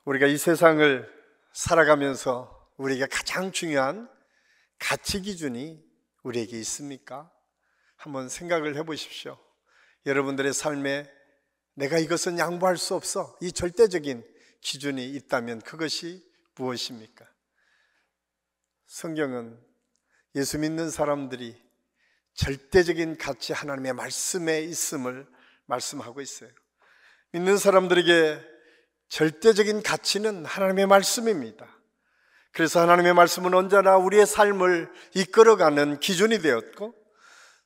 우리가 이 세상을 살아가면서 우리에게 가장 중요한 가치 기준이 우리에게 있습니까? 한번 생각을 해보십시오. 여러분들의 삶에 내가 이것은 양보할 수 없어, 이 절대적인 기준이 있다면 그것이 무엇입니까? 성경은 예수 믿는 사람들이 절대적인 가치 하나님의 말씀에 있음을 말씀하고 있어요. 믿는 사람들에게 절대적인 가치는 하나님의 말씀입니다. 그래서 하나님의 말씀은 언제나 우리의 삶을 이끌어가는 기준이 되었고,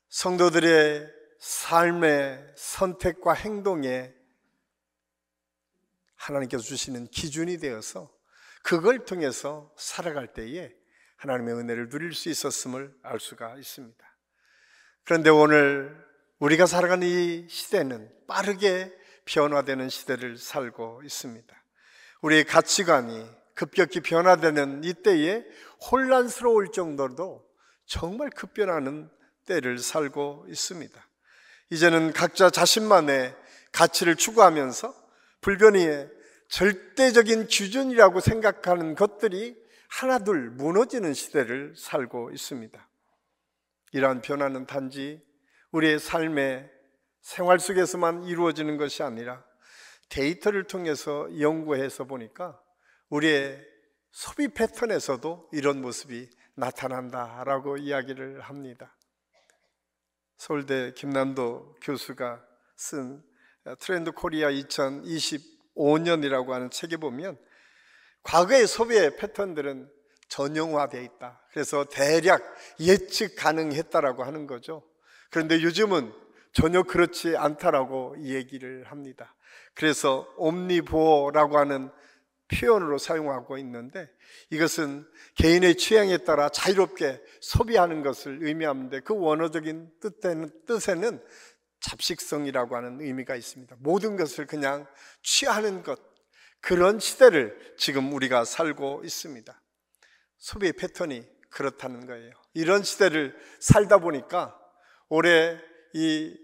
성도들의 삶의 선택과 행동에 하나님께서 주시는 기준이 되어서 그걸 통해서 살아갈 때에 하나님의 은혜를 누릴 수 있었음을 알 수가 있습니다. 그런데 오늘 우리가 살아가는 이 시대는 빠르게 변화되는 시대를 살고 있습니다. 우리의 가치관이 급격히 변화되는 이때에 혼란스러울 정도로 정말 급변하는 때를 살고 있습니다. 이제는 각자 자신만의 가치를 추구하면서 불변이의 절대적인 기준이라고 생각하는 것들이 하나둘 무너지는 시대를 살고 있습니다. 이러한 변화는 단지 우리의 삶의 생활 속에서만 이루어지는 것이 아니라 데이터를 통해서 연구해서 보니까 우리의 소비 패턴에서도 이런 모습이 나타난다라고 이야기를 합니다. 서울대 김난도 교수가 쓴 트렌드 코리아 2025년이라고 하는 책에 보면 과거의 소비의 패턴들은 전형화되어 있다. 그래서 대략 예측 가능했다라고 하는 거죠. 그런데 요즘은 전혀 그렇지 않다라고 얘기를 합니다. 그래서 옴니보어라고 하는 표현으로 사용하고 있는데, 이것은 개인의 취향에 따라 자유롭게 소비하는 것을 의미하는데, 그 원어적인 뜻에는 잡식성이라고 하는 의미가 있습니다. 모든 것을 그냥 취하는 것, 그런 시대를 지금 우리가 살고 있습니다. 소비의 패턴이 그렇다는 거예요. 이런 시대를 살다 보니까 올해 이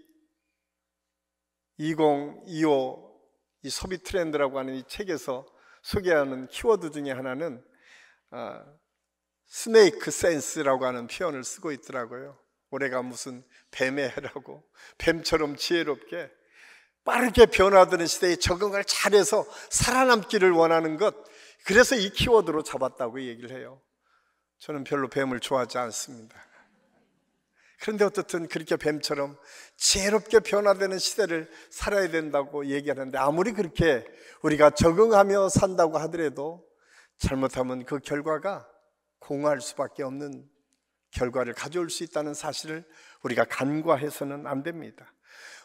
2025 이 소비 트렌드라고 하는 이 책에서 소개하는 키워드 중에 하나는 스네이크 센스라고 하는 표현을 쓰고 있더라고요. 올해가 무슨 뱀의 해라고, 뱀처럼 지혜롭게 빠르게 변화되는 시대에 적응을 잘해서 살아남기를 원하는 것, 그래서 이 키워드로 잡았다고 얘기를 해요. 저는 별로 뱀을 좋아하지 않습니다. 그런데 어떻든 그렇게 뱀처럼 지혜롭게 변화되는 시대를 살아야 된다고 얘기하는데, 아무리 그렇게 우리가 적응하며 산다고 하더라도 잘못하면 그 결과가 공허할 수밖에 없는 결과를 가져올 수 있다는 사실을 우리가 간과해서는 안 됩니다.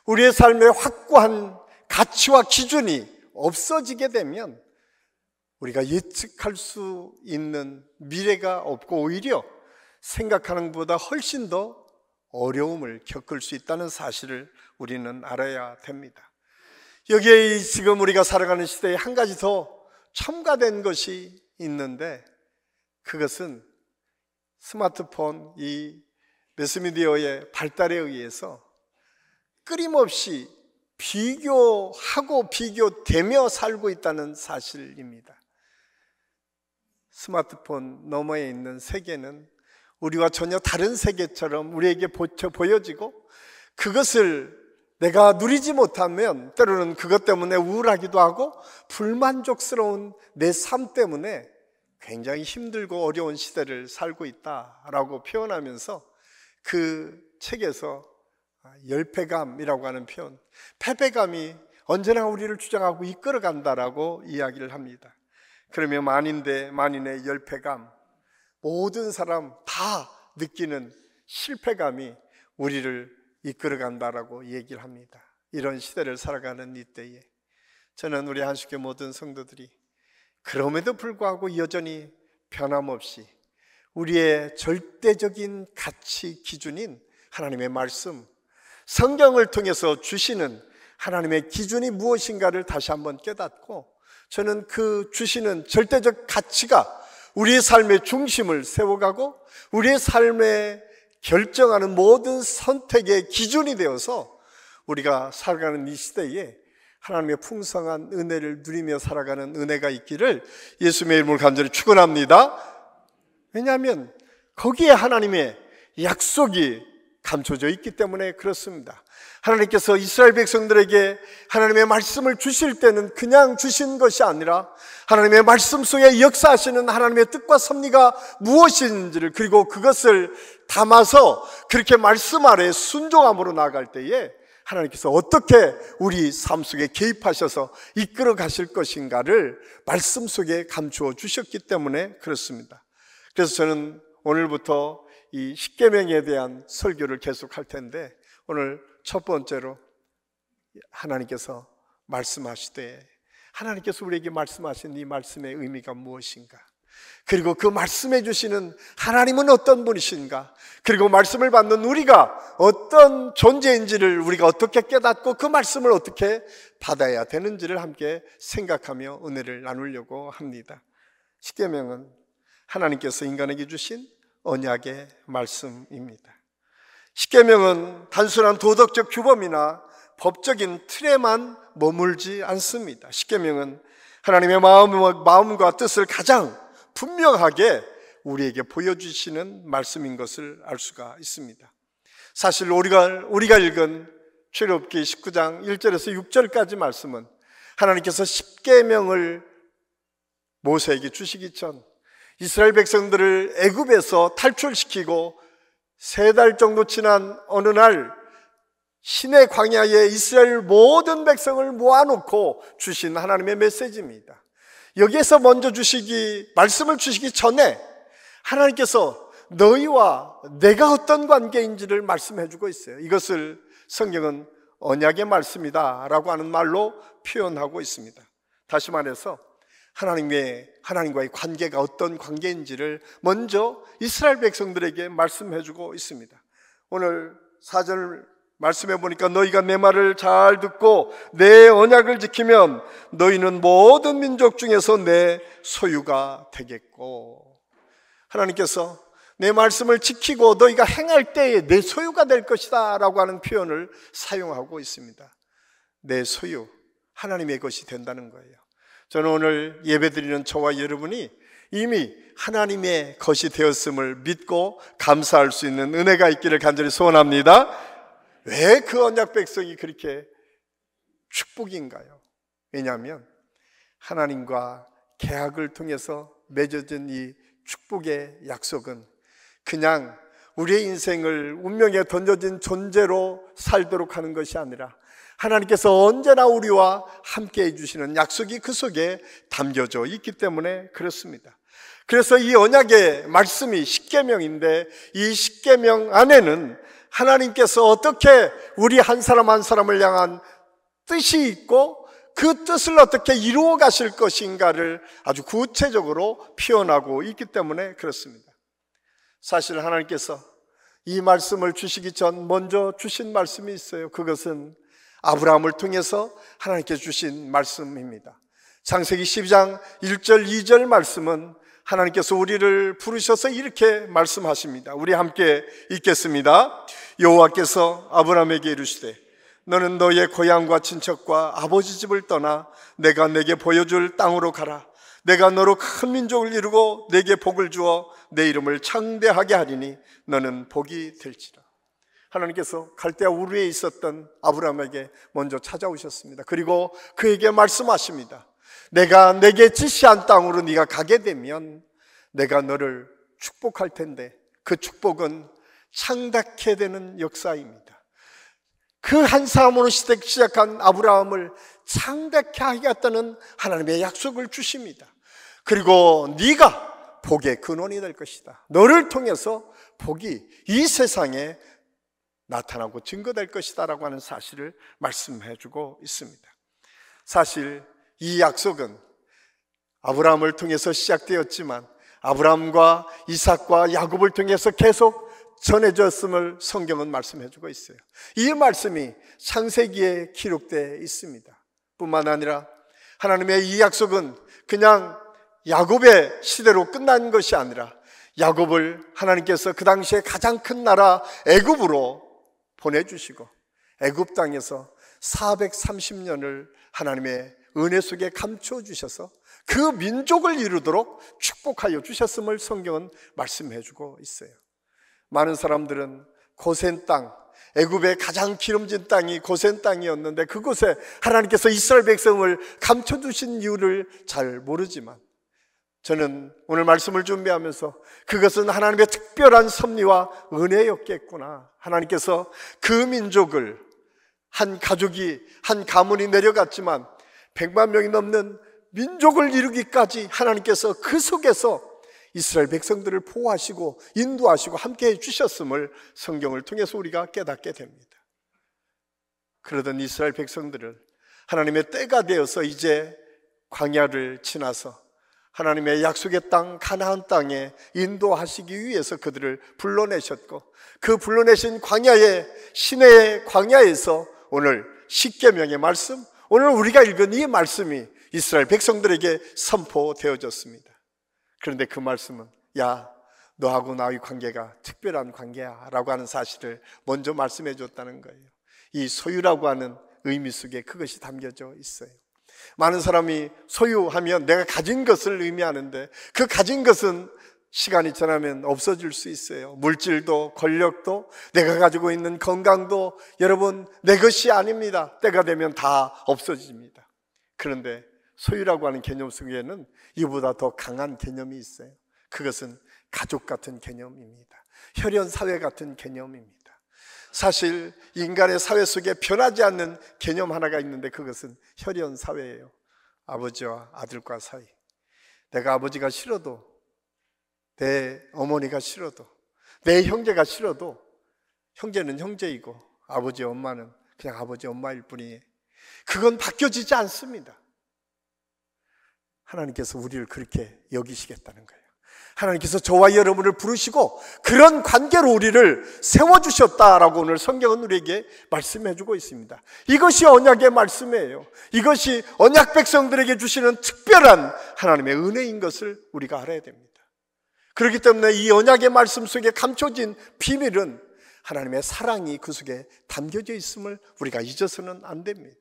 우리의 삶에 확고한 가치와 기준이 없어지게 되면 우리가 예측할 수 있는 미래가 없고, 오히려 생각하는 것보다 훨씬 더 어려움을 겪을 수 있다는 사실을 우리는 알아야 됩니다. 여기에 지금 우리가 살아가는 시대에 한 가지 더 첨가된 것이 있는데, 그것은 스마트폰, 이 매스미디어의 발달에 의해서 끊임없이 비교하고 비교되며 살고 있다는 사실입니다. 스마트폰 너머에 있는 세계는 우리와 전혀 다른 세계처럼 우리에게 보여지고, 그것을 내가 누리지 못하면 때로는 그것 때문에 우울하기도 하고 불만족스러운 내 삶 때문에 굉장히 힘들고 어려운 시대를 살고 있다라고 표현하면서, 그 책에서 열패감이라고 하는 표현, 패배감이 언제나 우리를 주장하고 이끌어간다라고 이야기를 합니다. 그러면 만인의 열패감, 모든 사람 다 느끼는 실패감이 우리를 이끌어간다라고 얘기를 합니다. 이런 시대를 살아가는 이때에 저는 우리 한식교 모든 성도들이 그럼에도 불구하고 여전히 변함없이 우리의 절대적인 가치 기준인 하나님의 말씀, 성경을 통해서 주시는 하나님의 기준이 무엇인가를 다시 한번 깨닫고, 저는 그 주시는 절대적 가치가 우리의 삶의 중심을 세워가고 우리의 삶에 결정하는 모든 선택의 기준이 되어서 우리가 살아가는 이 시대에 하나님의 풍성한 은혜를 누리며 살아가는 은혜가 있기를 예수님의 이름으로 간절히 축원합니다. 왜냐하면 거기에 하나님의 약속이 감춰져 있기 때문에 그렇습니다. 하나님께서 이스라엘 백성들에게 하나님의 말씀을 주실 때는 그냥 주신 것이 아니라 하나님의 말씀 속에 역사하시는 하나님의 뜻과 섭리가 무엇인지를, 그리고 그것을 담아서 그렇게 말씀 아래 순종함으로 나아갈 때에 하나님께서 어떻게 우리 삶 속에 개입하셔서 이끌어 가실 것인가를 말씀 속에 감추어 주셨기 때문에 그렇습니다. 그래서 저는 오늘부터 이 십계명에 대한 설교를 계속할 텐데, 오늘 첫 번째로 하나님께서 말씀하시되, 하나님께서 우리에게 말씀하신 이 말씀의 의미가 무엇인가, 그리고 그 말씀해 주시는 하나님은 어떤 분이신가, 그리고 말씀을 받는 우리가 어떤 존재인지를 우리가 어떻게 깨닫고 그 말씀을 어떻게 받아야 되는지를 함께 생각하며 은혜를 나누려고 합니다. 십계명은 하나님께서 인간에게 주신 언약의 말씀입니다. 십계명은 단순한 도덕적 규범이나 법적인 틀에만 머물지 않습니다. 십계명은 하나님의 마음과 뜻을 가장 분명하게 우리에게 보여주시는 말씀인 것을 알 수가 있습니다. 사실 우리가 읽은 출애굽기 19장 1절에서 6절까지 말씀은 하나님께서 십계명을 모세에게 주시기 전 이스라엘 백성들을 애굽에서 탈출시키고 3달 정도 지난 어느 날 시내 광야에 이스라엘 모든 백성을 모아놓고 주신 하나님의 메시지입니다. 여기에서 먼저 말씀을 주시기 전에 하나님께서 너희와 내가 어떤 관계인지를 말씀해주고 있어요. 이것을 성경은 언약의 말씀이다 라고 하는 말로 표현하고 있습니다. 다시 말해서 하나님과의 관계가 어떤 관계인지를 먼저 이스라엘 백성들에게 말씀해주고 있습니다. 오늘 4절 말씀해 보니까 너희가 내 말을 잘 듣고 내 언약을 지키면 너희는 모든 민족 중에서 내 소유가 되겠고, 하나님께서 내 말씀을 지키고 너희가 행할 때에 내 소유가 될 것이다 라고 하는 표현을 사용하고 있습니다. 내 소유, 하나님의 것이 된다는 거예요. 저는 오늘 예배드리는 저와 여러분이 이미 하나님의 것이 되었음을 믿고 감사할 수 있는 은혜가 있기를 간절히 소원합니다. 왜 그 언약 백성이 그렇게 축복인가요? 왜냐하면 하나님과 계약을 통해서 맺어진 이 축복의 약속은 그냥 우리의 인생을 운명에 던져진 존재로 살도록 하는 것이 아니라 하나님께서 언제나 우리와 함께 해주시는 약속이 그 속에 담겨져 있기 때문에 그렇습니다. 그래서 이 언약의 말씀이 십계명인데, 이 십계명 안에는 하나님께서 어떻게 우리 한 사람 한 사람을 향한 뜻이 있고 그 뜻을 어떻게 이루어 가실 것인가를 아주 구체적으로 표현하고 있기 때문에 그렇습니다. 사실 하나님께서 이 말씀을 주시기 전 먼저 주신 말씀이 있어요. 그것은 아브라함을 통해서 하나님께 주신 말씀입니다. 창세기 12장 1절 2절 말씀은 하나님께서 우리를 부르셔서 이렇게 말씀하십니다. 우리 함께 읽겠습니다. 여호와께서 아브라함에게 이르시되 너는 너의 고향과 친척과 아버지 집을 떠나 내가 내게 보여줄 땅으로 가라. 내가 너로 큰 민족을 이루고 내게 복을 주어 내 이름을 창대하게 하리니 너는 복이 될지라. 하나님께서 갈대아 우르에 있었던 아브라함에게 먼저 찾아오셨습니다. 그리고 그에게 말씀하십니다. 내가 내게 지시한 땅으로 네가 가게 되면 내가 너를 축복할 텐데 그 축복은 창대케 되는 역사입니다. 그 한 사람으로 시작한 아브라함을 창대케 하겠다는 하나님의 약속을 주십니다. 그리고 네가 복의 근원이 될 것이다. 너를 통해서 복이 이 세상에 나타나고 증거될 것이다 라고 하는 사실을 말씀해 주고 있습니다. 사실 이 약속은 아브라함을 통해서 시작되었지만 아브라함과 이삭과 야곱을 통해서 계속 전해졌음을 성경은 말씀해 주고 있어요. 이 말씀이 창세기에 기록되어 있습니다. 뿐만 아니라 하나님의 이 약속은 그냥 야곱의 시대로 끝난 것이 아니라 야곱을 하나님께서 그 당시에 가장 큰 나라 애굽으로 보내주시고 애굽 땅에서 430년을 하나님의 은혜 속에 감춰주셔서 그 민족을 이루도록 축복하여 주셨음을 성경은 말씀해 주고 있어요. 많은 사람들은 고센 땅, 애굽의 가장 기름진 땅이 고센 땅이었는데 그곳에 하나님께서 이스라엘 백성을 감춰두신 이유를 잘 모르지만, 저는 오늘 말씀을 준비하면서 그것은 하나님의 특별한 섭리와 은혜였겠구나. 하나님께서 그 민족을, 한 가족이, 한 가문이 내려갔지만 100만 명이 넘는 민족을 이루기까지 하나님께서 그 속에서 이스라엘 백성들을 보호하시고 인도하시고 함께해 주셨음을 성경을 통해서 우리가 깨닫게 됩니다. 그러던 이스라엘 백성들을 하나님의 때가 되어서 이제 광야를 지나서 하나님의 약속의 땅 가나안 땅에 인도하시기 위해서 그들을 불러내셨고, 그 불러내신 광야의 시내의 광야에서 오늘 십계명의 말씀, 오늘 우리가 읽은 이 말씀이 이스라엘 백성들에게 선포되어졌습니다. 그런데 그 말씀은, 야, 너하고 나의 관계가 특별한 관계야 라고 하는 사실을 먼저 말씀해 줬다는 거예요. 이 소유라고 하는 의미 속에 그것이 담겨져 있어요. 많은 사람이 소유하면 내가 가진 것을 의미하는데, 그 가진 것은 시간이 지나면 없어질 수 있어요. 물질도 권력도 내가 가지고 있는 건강도 여러분 내 것이 아닙니다. 때가 되면 다 없어집니다. 그런데 소유라고 하는 개념 속에는 이보다 더 강한 개념이 있어요. 그것은 가족 같은 개념입니다. 혈연 사회 같은 개념입니다. 사실 인간의 사회 속에 변하지 않는 개념 하나가 있는데 그것은 혈연 사회예요. 아버지와 아들과 사이. 내가 아버지가 싫어도, 내 어머니가 싫어도, 내 형제가 싫어도 형제는 형제이고 아버지 엄마는 그냥 아버지 엄마일 뿐이에요. 그건 바뀌어지지 않습니다. 하나님께서 우리를 그렇게 여기시겠다는 거예요. 하나님께서 저와 여러분을 부르시고 그런 관계로 우리를 세워주셨다라고 오늘 성경은 우리에게 말씀해주고 있습니다. 이것이 언약의 말씀이에요. 이것이 언약 백성들에게 주시는 특별한 하나님의 은혜인 것을 우리가 알아야 됩니다. 그렇기 때문에 이 언약의 말씀 속에 감춰진 비밀은 하나님의 사랑이 그 속에 담겨져 있음을 우리가 잊어서는 안 됩니다.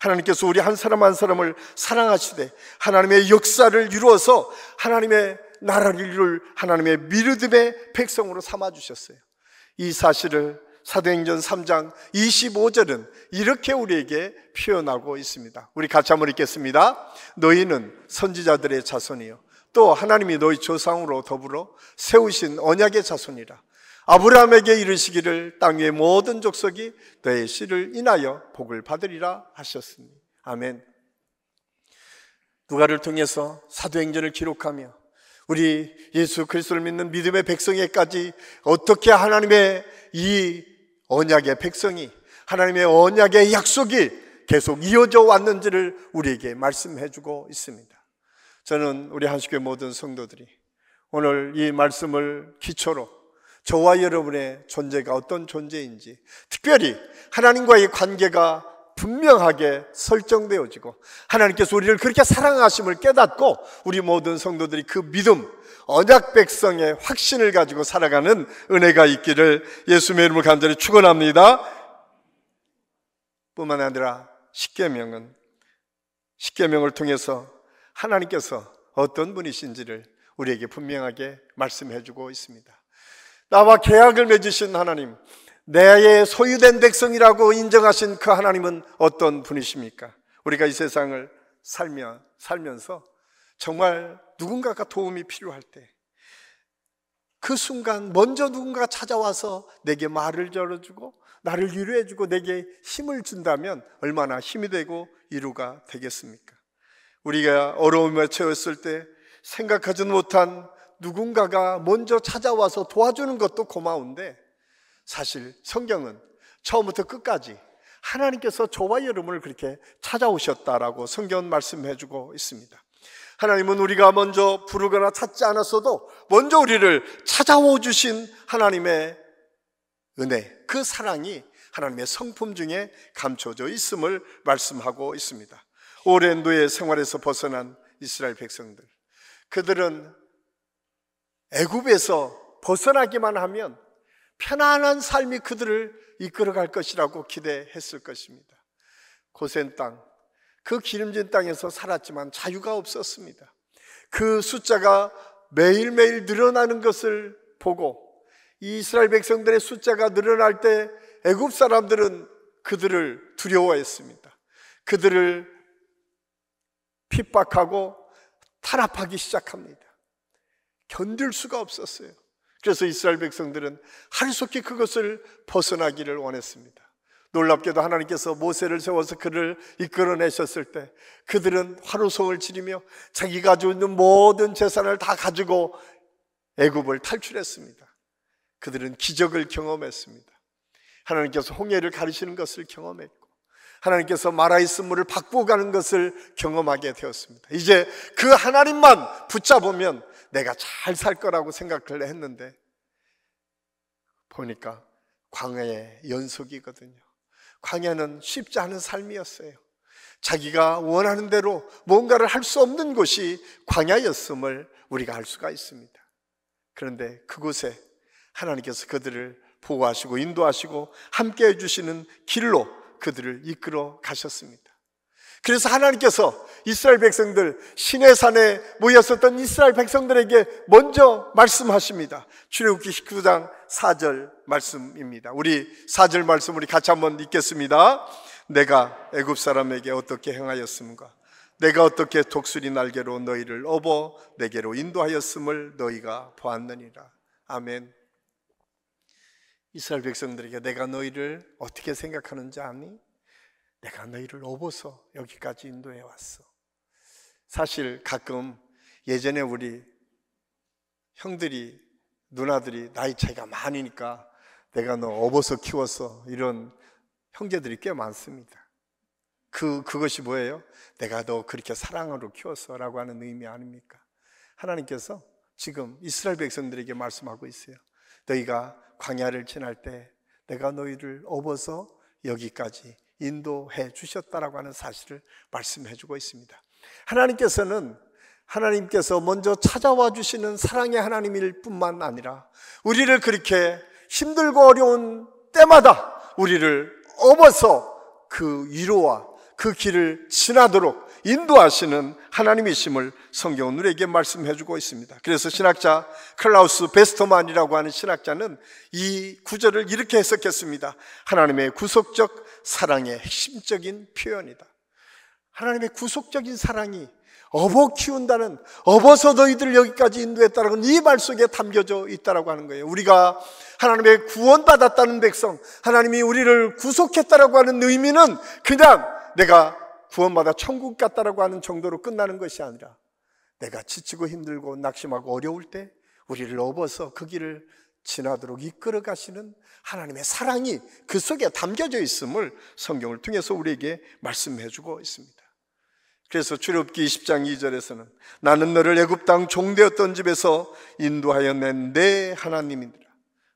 하나님께서 우리 한 사람 한 사람을 사랑하시되 하나님의 역사를 이루어서 하나님의 나라를 이룰 하나님의 믿음의 백성으로 삼아주셨어요. 이 사실을 사도행전 3장 25절은 이렇게 우리에게 표현하고 있습니다. 우리 같이 한번 읽겠습니다. 너희는 선지자들의 자손이요 또 하나님이 너희 조상으로 더불어 세우신 언약의 자손이라. 아브라함에게 이르시기를 땅 위의 모든 족속이 너의 씨를 인하여 복을 받으리라 하셨으니. 아멘. 누가를 통해서 사도행전을 기록하며 우리 예수 그리스도를 믿는 믿음의 백성에까지 어떻게 하나님의 이 언약의 백성이, 하나님의 언약의 약속이 계속 이어져 왔는지를 우리에게 말씀해 주고 있습니다. 저는 우리 한식교회 모든 성도들이 오늘 이 말씀을 기초로 저와 여러분의 존재가 어떤 존재인지, 특별히 하나님과의 관계가 분명하게 설정되어지고 하나님께서 우리를 그렇게 사랑하심을 깨닫고 우리 모든 성도들이 그 믿음, 언약 백성의 확신을 가지고 살아가는 은혜가 있기를 예수님의 이름으로 간절히 축원합니다. 뿐만 아니라 십계명을 통해서 하나님께서 어떤 분이신지를 우리에게 분명하게 말씀해 주고 있습니다. 나와 계약을 맺으신 하나님, 내의 소유된 백성이라고 인정하신 그 하나님은 어떤 분이십니까? 우리가 이 세상을 살면서 정말 누군가가 도움이 필요할 때 그 순간 먼저 누군가가 찾아와서 내게 말을 걸어주고 나를 위로해주고 내게 힘을 준다면 얼마나 힘이 되고 위로가 되겠습니까? 우리가 어려움에 처했을 때 생각하지 못한 누군가가 먼저 찾아와서 도와주는 것도 고마운데, 사실 성경은 처음부터 끝까지 하나님께서 저와 여러분을 그렇게 찾아오셨다라고 성경은 말씀해주고 있습니다. 하나님은 우리가 먼저 부르거나 찾지 않았어도 먼저 우리를 찾아오 주신 하나님의 은혜, 그 사랑이 하나님의 성품 중에 감춰져 있음을 말씀하고 있습니다. 오랜 노예 생활에서 벗어난 이스라엘 백성들, 그들은 애굽에서 벗어나기만 하면 편안한 삶이 그들을 이끌어갈 것이라고 기대했을 것입니다. 고센 땅, 그 기름진 땅에서 살았지만 자유가 없었습니다. 그 숫자가 매일매일 늘어나는 것을 보고 이 이스라엘 백성들의 숫자가 늘어날 때 애굽 사람들은 그들을 두려워했습니다. 그들을 핍박하고 탄압하기 시작합니다. 견딜 수가 없었어요. 그래서 이스라엘 백성들은 하루속히 그것을 벗어나기를 원했습니다. 놀랍게도 하나님께서 모세를 세워서 그를 이끌어내셨을 때 그들은 화루송을 지르며 자기가 가지고 있는 모든 재산을 다 가지고 애굽을 탈출했습니다. 그들은 기적을 경험했습니다. 하나님께서 홍해를 가르시는 것을 경험했고 하나님께서 마라 있은 물을 바꾸어 가는 것을 경험하게 되었습니다. 이제 그 하나님만 붙잡으면 내가 잘 살 거라고 생각을 했는데 보니까 광야의 연속이거든요. 광야는 쉽지 않은 삶이었어요. 자기가 원하는 대로 뭔가를 할 수 없는 곳이 광야였음을 우리가 알 수가 있습니다. 그런데 그곳에 하나님께서 그들을 보호하시고 인도하시고 함께 해주시는 길로 그들을 이끌어 가셨습니다. 그래서 하나님께서 이스라엘 백성들, 시내산에 모였었던 이스라엘 백성들에게 먼저 말씀하십니다. 출애굽기 19장 4절 말씀입니다. 우리 4절 말씀 우리 같이 한번 읽겠습니다. 내가 애굽 사람에게 어떻게 행하였음과 내가 어떻게 독수리 날개로 너희를 업어 내게로 인도하였음을 너희가 보았느니라. 아멘. 이스라엘 백성들에게 내가 너희를 어떻게 생각하는지 아니? 내가 너희를 업어서 여기까지 인도해 왔어. 사실 가끔 예전에 우리 형들이 누나들이 나이 차이가 많으니까 내가 너 업어서 키웠어 이런 형제들이 꽤 많습니다. 그것이 뭐예요? 내가 너 그렇게 사랑으로 키웠어 라고 하는 의미 아닙니까? 하나님께서 지금 이스라엘 백성들에게 말씀하고 있어요. 너희가 광야를 지날 때 내가 너희를 업어서 여기까지 인도해 주셨다라고 하는 사실을 말씀해 주고 있습니다. 하나님께서 먼저 찾아와 주시는 사랑의 하나님일 뿐만 아니라 우리를 그렇게 힘들고 어려운 때마다 우리를 업어서 그 위로와 그 길을 지나도록 인도하시는 하나님이심을 성경은 우리에게 말씀해 주고 있습니다. 그래서 신학자 클라우스 베스터만이라고 하는 신학자는 이 구절을 이렇게 해석했습니다. 하나님의 구속적 사랑의 핵심적인 표현이다. 하나님의 구속적인 사랑이 업어 키운다는, 업어서 너희들을 여기까지 인도했다는 이 말 속에 담겨져 있다고 하는 거예요. 우리가 하나님의 구원받았다는 백성, 하나님이 우리를 구속했다고 하는 의미는 그냥 내가 구원받아 천국 갔다라고 하는 정도로 끝나는 것이 아니라 내가 지치고 힘들고 낙심하고 어려울 때 우리를 업어서 그 길을 지나도록 이끌어 가시는 하나님의 사랑이 그 속에 담겨져 있음을 성경을 통해서 우리에게 말씀해 주고 있습니다. 그래서 출애굽기 20장 2절에서는 나는 너를 애굽 땅 종되었던 집에서 인도하여 낸 내 하나님이니라.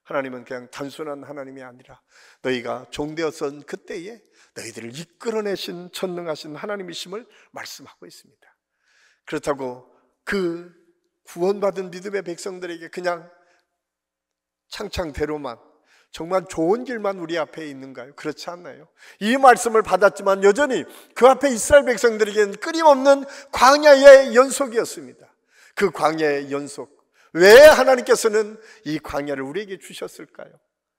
하나님은 그냥 단순한 하나님이 아니라 너희가 종되었던 그때에 너희들을 이끌어내신 전능하신 하나님이심을 말씀하고 있습니다. 그렇다고 그 구원받은 믿음의 백성들에게 그냥 창창대로만 정말 좋은 길만 우리 앞에 있는가요? 그렇지 않나요? 이 말씀을 받았지만 여전히 그 앞에 이스라엘 백성들에게는 끊임없는 광야의 연속이었습니다. 그 광야의 연속, 왜 하나님께서는 이 광야를 우리에게 주셨을까요?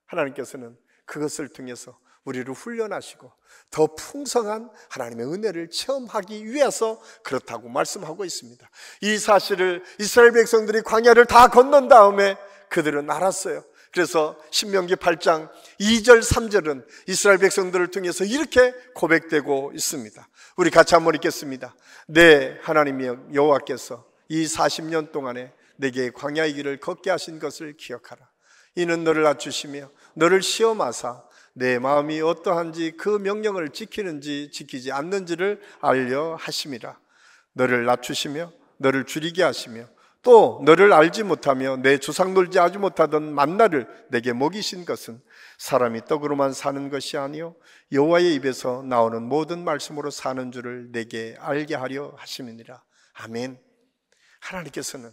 하나님께서는 그것을 통해서 우리를 훈련하시고 더 풍성한 하나님의 은혜를 체험하기 위해서 그렇다고 말씀하고 있습니다. 이 사실을 이스라엘 백성들이 광야를 다 건넌 다음에 그들은 알았어요. 그래서 신명기 8장 2절 3절은 이스라엘 백성들을 통해서 이렇게 고백되고 있습니다. 우리 같이 한번 읽겠습니다. 내 하나님 여호와께서 이 40년 동안에 내게 광야의 길을 걷게 하신 것을 기억하라. 이는 너를 낮추시며 너를 시험하사 내 마음이 어떠한지 그 명령을 지키는지 지키지 않는지를 알려 하심이라. 너를 낮추시며 너를 줄이게 하시며 또 너를 알지 못하며 내 조상 놀지 하지 못하던 만나를 내게 먹이신 것은 사람이 떡으로만 사는 것이 아니요 여호와의 입에서 나오는 모든 말씀으로 사는 줄을 내게 알게 하려 하심이니라. 아멘. 하나님께서는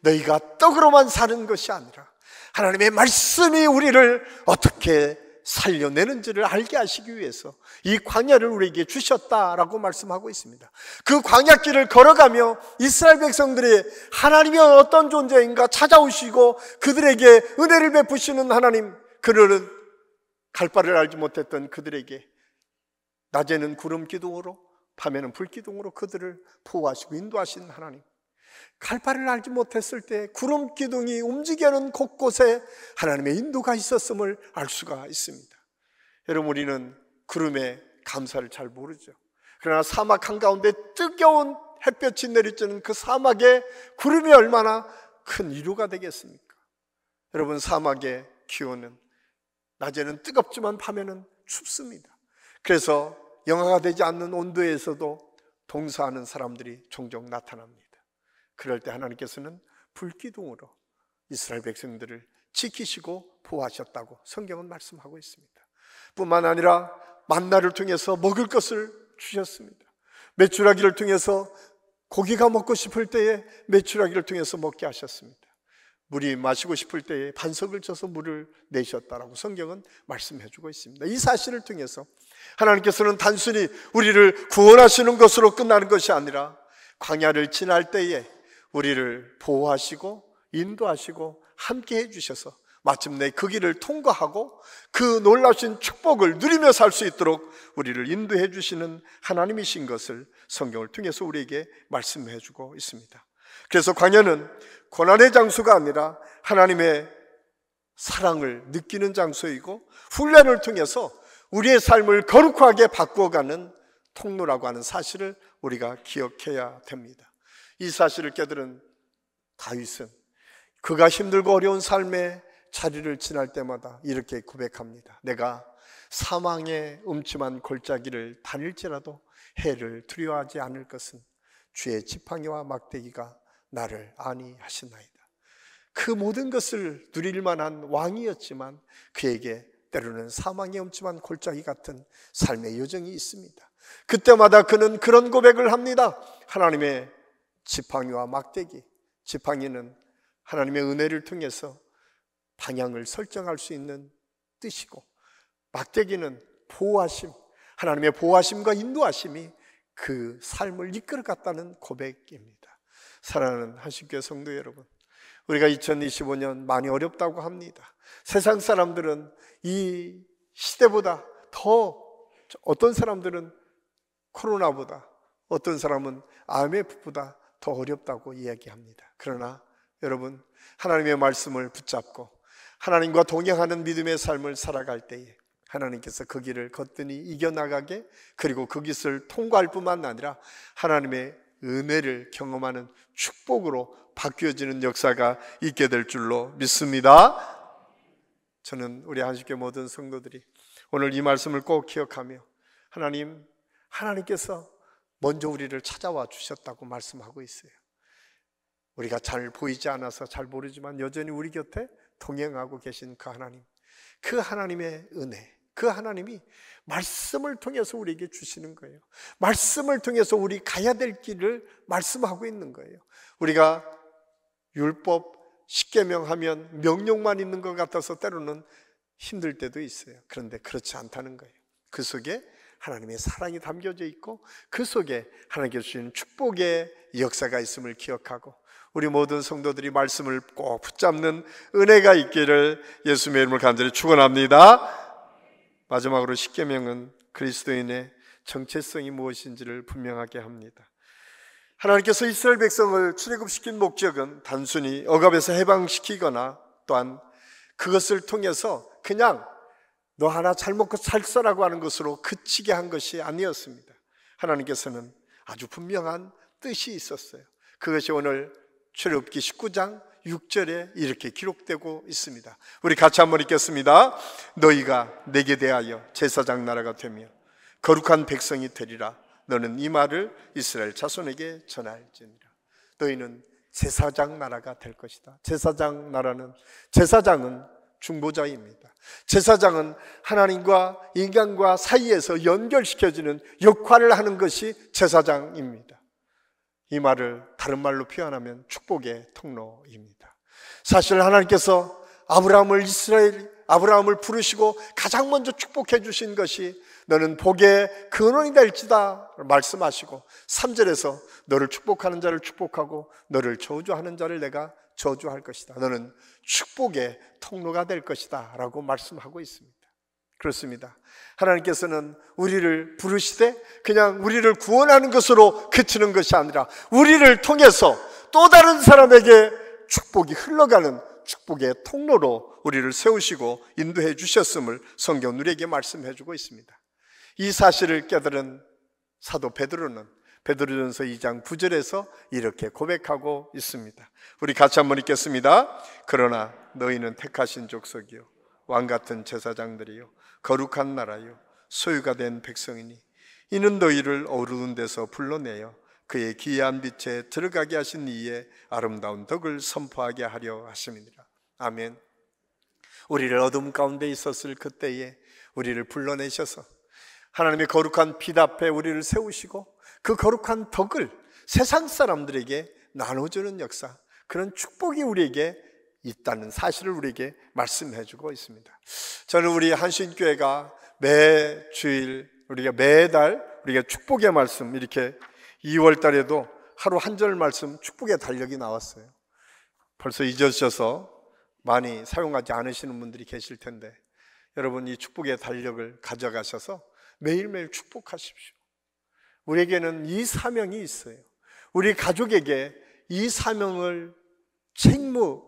너희가 떡으로만 사는 것이 아니라 하나님의 말씀이 우리를 어떻게 살려내는지를 알게 하시기 위해서 이 광야를 우리에게 주셨다라고 말씀하고 있습니다. 그 광야길을 걸어가며 이스라엘 백성들이 하나님이 어떤 존재인가 찾아오시고 그들에게 은혜를 베푸시는 하나님, 그들은 갈 바를 알지 못했던 그들에게 낮에는 구름 기둥으로 밤에는 불 기둥으로 그들을 보호하시고 인도하신 하나님, 갈 바를 알지 못했을 때 구름 기둥이 움직이는 곳곳에 하나님의 인도가 있었음을 알 수가 있습니다. 여러분, 우리는 구름에 감사를 잘 모르죠. 그러나 사막 한가운데 뜨거운 햇볕이 내리쬐는 그 사막에 구름이 얼마나 큰 위로가 되겠습니까? 여러분, 사막의 기온은 낮에는 뜨겁지만 밤에는 춥습니다. 그래서 영하가 되지 않는 온도에서도 동사하는 사람들이 종종 나타납니다. 그럴 때 하나님께서는 불기둥으로 이스라엘 백성들을 지키시고 보호하셨다고 성경은 말씀하고 있습니다. 뿐만 아니라 만나를 통해서 먹을 것을 주셨습니다. 메추라기를 통해서 고기가 먹고 싶을 때에 메추라기를 통해서 먹게 하셨습니다. 물이 마시고 싶을 때에 반석을 쳐서 물을 내셨다라고 성경은 말씀해주고 있습니다. 이 사실을 통해서 하나님께서는 단순히 우리를 구원하시는 것으로 끝나는 것이 아니라 광야를 지날 때에 우리를 보호하시고 인도하시고 함께 해주셔서 마침내 그 길을 통과하고 그 놀라신 축복을 누리며 살 수 있도록 우리를 인도해 주시는 하나님이신 것을 성경을 통해서 우리에게 말씀해 주고 있습니다. 그래서 광야는 고난의 장소가 아니라 하나님의 사랑을 느끼는 장소이고 훈련을 통해서 우리의 삶을 거룩하게 바꾸어가는 통로라고 하는 사실을 우리가 기억해야 됩니다. 이 사실을 깨달은 다윗은 그가 힘들고 어려운 삶의 자리를 지날 때마다 이렇게 고백합니다. 내가 사망의 음침한 골짜기를 다닐지라도 해를 두려워하지 않을 것은 주의 지팡이와 막대기가 나를 안위하시나이다. 그 모든 것을 누릴 만한 왕이었지만 그에게 때로는 사망의 음침한 골짜기 같은 삶의 여정이 있습니다. 그때마다 그는 그런 고백을 합니다. 하나님의 지팡이와 막대기, 지팡이는 하나님의 은혜를 통해서 방향을 설정할 수 있는 뜻이고, 막대기는 보호하심, 하나님의 보호하심과 인도하심이 그 삶을 이끌어갔다는 고백입니다. 사랑하는 한식교회 성도 여러분, 우리가 2025년 많이 어렵다고 합니다. 세상 사람들은 이 시대보다 더, 어떤 사람들은 코로나보다, 어떤 사람은 IMF보다 더 어렵다고 이야기합니다. 그러나 여러분, 하나님의 말씀을 붙잡고 하나님과 동행하는 믿음의 삶을 살아갈 때에 하나님께서 그 길을 거뜬히 이겨나가게, 그리고 그 길을 통과할 뿐만 아니라 하나님의 은혜를 경험하는 축복으로 바뀌어지는 역사가 있게 될 줄로 믿습니다. 저는 우리 한식교회 모든 성도들이 오늘 이 말씀을 꼭 기억하며 하나님께서 먼저 우리를 찾아와 주셨다고 말씀하고 있어요. 우리가 잘 보이지 않아서 잘 모르지만 여전히 우리 곁에 동행하고 계신 그 하나님, 그 하나님의 은혜, 그 하나님이 말씀을 통해서 우리에게 주시는 거예요. 말씀을 통해서 우리 가야 될 길을 말씀하고 있는 거예요. 우리가 율법 10계명 하면 명령만 있는 것 같아서 때로는 힘들 때도 있어요. 그런데 그렇지 않다는 거예요. 그 속에 하나님의 사랑이 담겨져 있고 그 속에 하나님께서 주시는 축복의 역사가 있음을 기억하고 우리 모든 성도들이 말씀을 꼭 붙잡는 은혜가 있기를 예수님의 이름으로 간절히 축원합니다. 마지막으로 10계명은 그리스도인의 정체성이 무엇인지를 분명하게 합니다. 하나님께서 이스라엘 백성을 출애굽시킨 목적은 단순히 억압에서 해방시키거나 또한 그것을 통해서 그냥 너 하나 잘 먹고 살 거라고 하는 것으로 그치게 한 것이 아니었습니다. 하나님께서는 아주 분명한 뜻이 있었어요. 그것이 오늘 출애굽기 19장 6절에 이렇게 기록되고 있습니다. 우리 같이 한번 읽겠습니다. 너희가 내게 대하여 제사장 나라가 되며 거룩한 백성이 되리라. 너는 이 말을 이스라엘 자손에게 전할지니라. 너희는 제사장 나라가 될 것이다. 제사장 나라는, 제사장은 중보자입니다. 제사장은 하나님과 인간과 사이에서 연결시켜주는 역할을 하는 것이 제사장입니다. 이 말을 다른 말로 표현하면 축복의 통로입니다. 사실 하나님께서 아브라함을 이스라엘 아브라함을 부르시고 가장 먼저 축복해 주신 것이 너는 복의 근원이 될지다 말씀하시고 3절에서 너를 축복하는 자를 축복하고 너를 저주하는 자를 내가 저주할 것이다. 너는 축복의 통로가 될 것이다 라고 말씀하고 있습니다. 그렇습니다. 하나님께서는 우리를 부르시되 그냥 우리를 구원하는 것으로 그치는 것이 아니라 우리를 통해서 또 다른 사람에게 축복이 흘러가는 축복의 통로로 우리를 세우시고 인도해 주셨음을 성경 우리에게 말씀해 주고 있습니다. 이 사실을 깨달은 사도 베드로는 베드로전서 2장 9절에서 이렇게 고백하고 있습니다. 우리 같이 한번 읽겠습니다. 그러나 너희는 택하신 족속이요 왕같은 제사장들이요 거룩한 나라요 소유가 된 백성이니 이는 너희를 어두운 데서 불러내어 그의 기이한 빛에 들어가게 하신 이의 아름다운 덕을 선포하게 하려 하심이니라. 아멘. 우리를 어둠 가운데 있었을 그때에 우리를 불러내셔서 하나님의 거룩한 빛 앞에 우리를 세우시고 그 거룩한 덕을 세상 사람들에게 나눠주는 역사, 그런 축복이 우리에게 있다는 사실을 우리에게 말씀해 주고 있습니다. 저는 우리 한신교회가 매주일, 우리가 매달 우리가 축복의 말씀, 이렇게 2월 달에도 하루 한 절 말씀 축복의 달력이 나왔어요. 벌써 잊으셔서 많이 사용하지 않으시는 분들이 계실 텐데 여러분 이 축복의 달력을 가져가셔서 매일매일 축복하십시오. 우리에게는 이 사명이 있어요. 우리 가족에게 이 사명을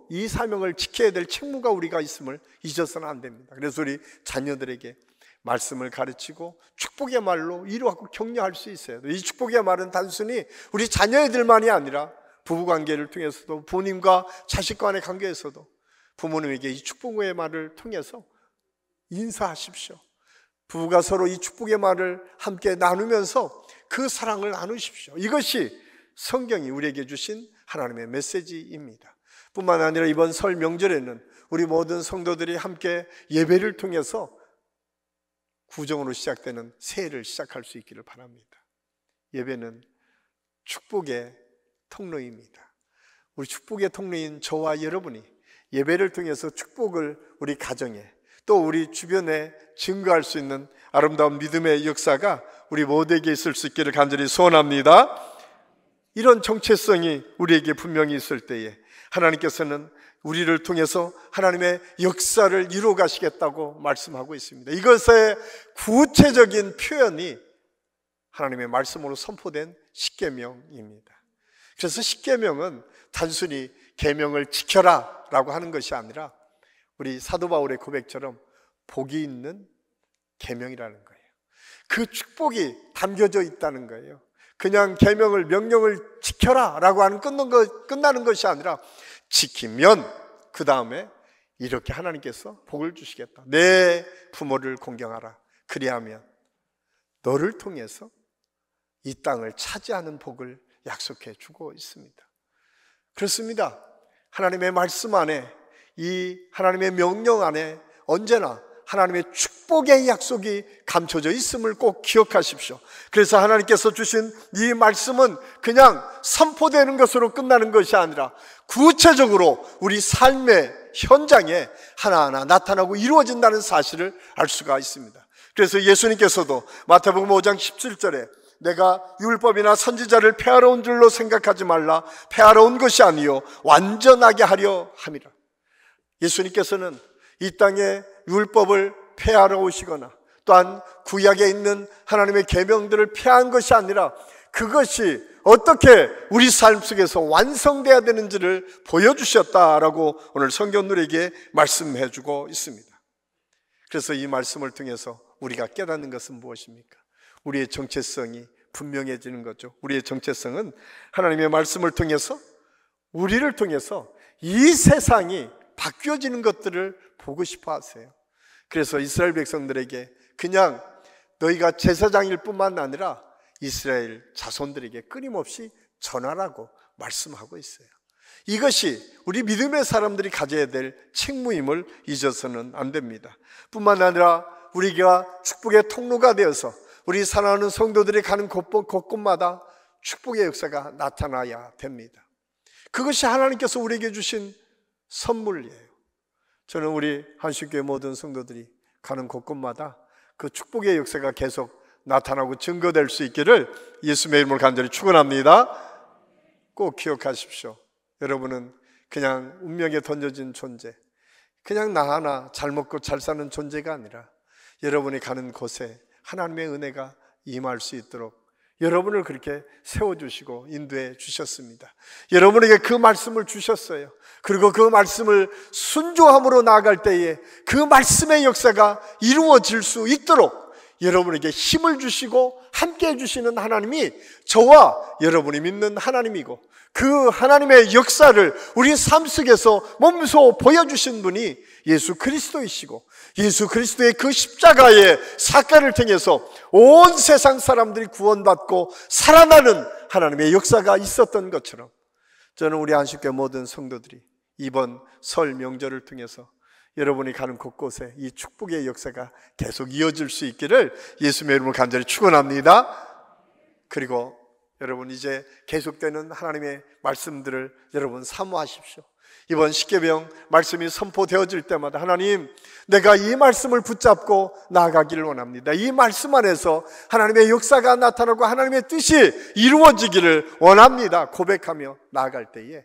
이 사명을 지켜야 될 책무가 우리가 있음을 잊어서는 안 됩니다. 그래서 우리 자녀들에게 말씀을 가르치고 축복의 말로 위로하고 격려할 수 있어요. 이 축복의 말은 단순히 우리 자녀들만이 아니라 부부관계를 통해서도 부모님과 자식 간의 관계에서도 부모님에게 이 축복의 말을 통해서 인사하십시오. 부부가 서로 이 축복의 말을 함께 나누면서 그 사랑을 나누십시오. 이것이 성경이 우리에게 주신 하나님의 메시지입니다. 뿐만 아니라 이번 설 명절에는 우리 모든 성도들이 함께 예배를 통해서 구정으로 시작되는 새해를 시작할 수 있기를 바랍니다. 예배는 축복의 통로입니다. 우리 축복의 통로인 저와 여러분이 예배를 통해서 축복을 우리 가정에 또 우리 주변에 증거할 수 있는 아름다운 믿음의 역사가 우리 모두에게 있을 수 있기를 간절히 소원합니다. 이런 정체성이 우리에게 분명히 있을 때에 하나님께서는 우리를 통해서 하나님의 역사를 이루어 가시겠다고 말씀하고 있습니다. 이것의 구체적인 표현이 하나님의 말씀으로 선포된 십계명입니다. 그래서 십계명은 단순히 계명을 지켜라 라고 하는 것이 아니라 우리 사도 바울의 고백처럼 복이 있는 계명이라는 거예요. 그 축복이 담겨져 있다는 거예요. 그냥 계명을 명령을 지켜라 라고 하는 끝나는 것이 아니라 지키면 그 다음에 이렇게 하나님께서 복을 주시겠다. 내 부모를 공경하라. 그리하면 너를 통해서 이 땅을 차지하는 복을 약속해 주고 있습니다. 그렇습니다. 하나님의 말씀 안에, 이 하나님의 명령 안에 언제나 하나님의 축복의 약속이 감춰져 있음을 꼭 기억하십시오. 그래서 하나님께서 주신 이 말씀은 그냥 선포되는 것으로 끝나는 것이 아니라 구체적으로 우리 삶의 현장에 하나하나 나타나고 이루어진다는 사실을 알 수가 있습니다. 그래서 예수님께서도 마태복음 5장 17절에 내가 율법이나 선지자를 폐하러 온 줄로 생각하지 말라. 폐하러 온 것이 아니요 완전하게 하려 함이라. 예수님께서는 이 땅에 율법을 폐하러 오시거나 또한 구약에 있는 하나님의 계명들을 폐한 것이 아니라 그것이 어떻게 우리 삶 속에서 완성돼야 되는지를 보여주셨다라고 오늘 성경 우리에게 말씀해 주고 있습니다. 그래서 이 말씀을 통해서 우리가 깨닫는 것은 무엇입니까? 우리의 정체성이 분명해지는 거죠. 우리의 정체성은 하나님의 말씀을 통해서 우리를 통해서 이 세상이 바뀌어지는 것들을 보고 싶어 하세요. 그래서 이스라엘 백성들에게 그냥 너희가 제사장일 뿐만 아니라 이스라엘 자손들에게 끊임없이 전하라고 말씀하고 있어요. 이것이 우리 믿음의 사람들이 가져야 될 책무임을 잊어서는 안 됩니다. 뿐만 아니라 우리가 축복의 통로가 되어서 우리 사랑하는 성도들이 가는 곳곳마다 축복의 역사가 나타나야 됩니다. 그것이 하나님께서 우리에게 주신 선물이에요. 저는 우리 한식교회 모든 성도들이 가는 곳곳마다 그 축복의 역사가 계속 나타나고 증거될 수 있기를 예수님의 이름으로 간절히 축원합니다. 꼭 기억하십시오. 여러분은 그냥 운명에 던져진 존재, 그냥 나 하나 잘 먹고 잘 사는 존재가 아니라 여러분이 가는 곳에 하나님의 은혜가 임할 수 있도록 여러분을 그렇게 세워주시고 인도해 주셨습니다. 여러분에게 그 말씀을 주셨어요. 그리고 그 말씀을 순종함으로 나아갈 때에 그 말씀의 역사가 이루어질 수 있도록 여러분에게 힘을 주시고 함께 해주시는 하나님이 저와 여러분이 믿는 하나님이고, 그 하나님의 역사를 우리 삶 속에서 몸소 보여주신 분이 예수 그리스도이시고, 예수 그리스도의 그 십자가의 사건을 통해서 온 세상 사람들이 구원받고 살아나는 하나님의 역사가 있었던 것처럼, 저는 우리 안식교회 모든 성도들이 이번 설 명절을 통해서 여러분이 가는 곳곳에 이 축복의 역사가 계속 이어질 수 있기를 예수님의 이름으로 간절히 축원합니다. 그리고 여러분, 이제 계속되는 하나님의 말씀들을 여러분 사모하십시오. 이번 십계명 말씀이 선포되어질 때마다 하나님, 내가 이 말씀을 붙잡고 나아가기를 원합니다. 이 말씀 안에서 하나님의 역사가 나타나고 하나님의 뜻이 이루어지기를 원합니다. 고백하며 나아갈 때에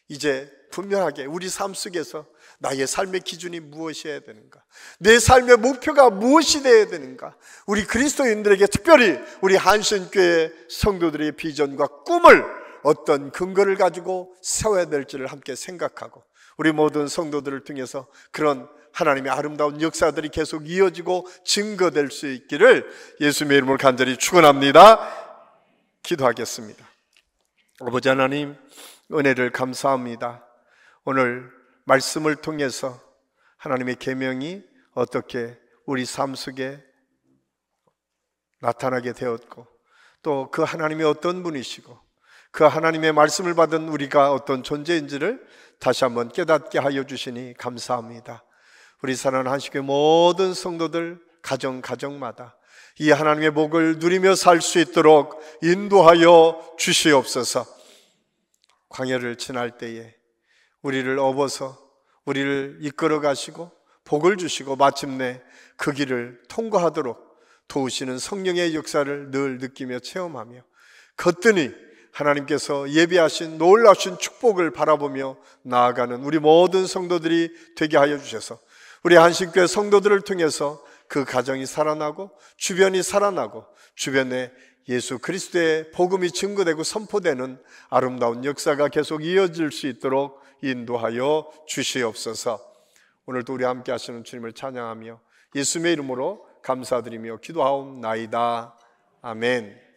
이제 분명하게 우리 삶 속에서 나의 삶의 기준이 무엇이어야 되는가, 내 삶의 목표가 무엇이 되어야 되는가, 우리 그리스도인들에게 특별히 우리 한신교회 성도들의 비전과 꿈을 어떤 근거를 가지고 세워야 될지를 함께 생각하고, 우리 모든 성도들을 통해서 그런 하나님의 아름다운 역사들이 계속 이어지고 증거될 수 있기를 예수님의 이름으로 간절히 축원합니다. 기도하겠습니다. 아버지 하나님, 은혜를 감사합니다. 오늘 말씀을 통해서 하나님의 계명이 어떻게 우리 삶 속에 나타나게 되었고, 또 그 하나님이 어떤 분이시고 그 하나님의 말씀을 받은 우리가 어떤 존재인지를 다시 한번 깨닫게 하여 주시니 감사합니다. 우리 사랑하는 한식교회 모든 성도들 가정마다 이 하나님의 복을 누리며 살 수 있도록 인도하여 주시옵소서. 광야를 지날 때에 우리를 업어서 우리를 이끌어 가시고 복을 주시고 마침내 그 길을 통과하도록 도우시는 성령의 역사를 늘 느끼며 체험하며 거뜬히 하나님께서 예비하신 놀라우신 축복을 바라보며 나아가는 우리 모든 성도들이 되게 하여 주셔서 우리 한식교회 성도들을 통해서 그 가정이 살아나고 주변이 살아나고 주변에 예수 그리스도의 복음이 증거되고 선포되는 아름다운 역사가 계속 이어질 수 있도록 인도하여 주시옵소서. 오늘도 우리 함께 하시는 주님을 찬양하며 예수님의 이름으로 감사드리며 기도하옵나이다. 아멘.